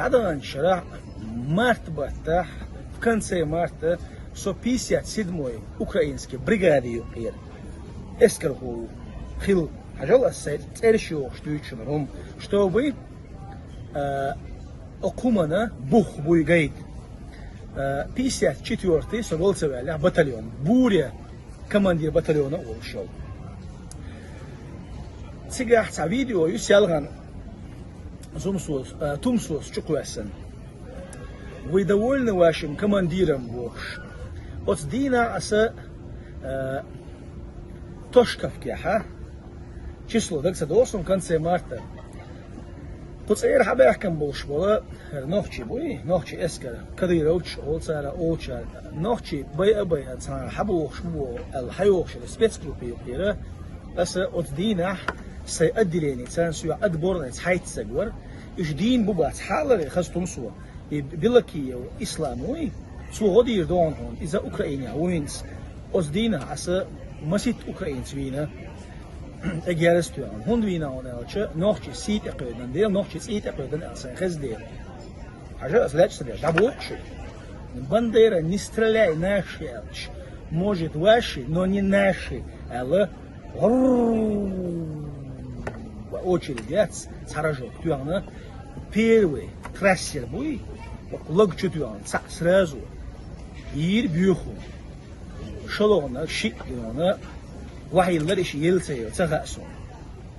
Таданчара марта в конце марта 157-й украинский бригадию пер. Эскарху хил хажала церщу штуйчунрум, чтобы окумана бух буйгайт. 54-й Соболцевеля батальон. Буря командир батальона ушел. Цигах ца видео юсялган Тумсус чукуэсен. Вы довольны вашим командиром Богш? От Дина аса Тошковке, ха? Число, так в конце марта. Тут эйр хабахкам болшвола нохчи буй, нохчи эскер, кадыровч, олцара, олчар, нохчи бай ца хабуш бу ал хайош спецгруппе пера. Аса от Дина سيأدليني تانسوا أدبرنا تحيت سجور إيش دين ببعث حالة خاصتهم سوا بلكية وإسلامي سوا غادي يردون هون إذا أوكرانيا وينس أصدينا عسى مسيت أوكران سوينا أجارستوان هون وينا هون ألشة نوخش سيت أقيدن ديل نوخش سيت أقيدن ألسن خز ديل حاجة أصلاً سريع دابوش بندير نسترلع ناشي ألش موجود واشي но не наши ألا очередь саражок тюана первый трассер буй логчу тюан сразу ир бюху шалона шик тюана вахиллар иш елсеyo цагасу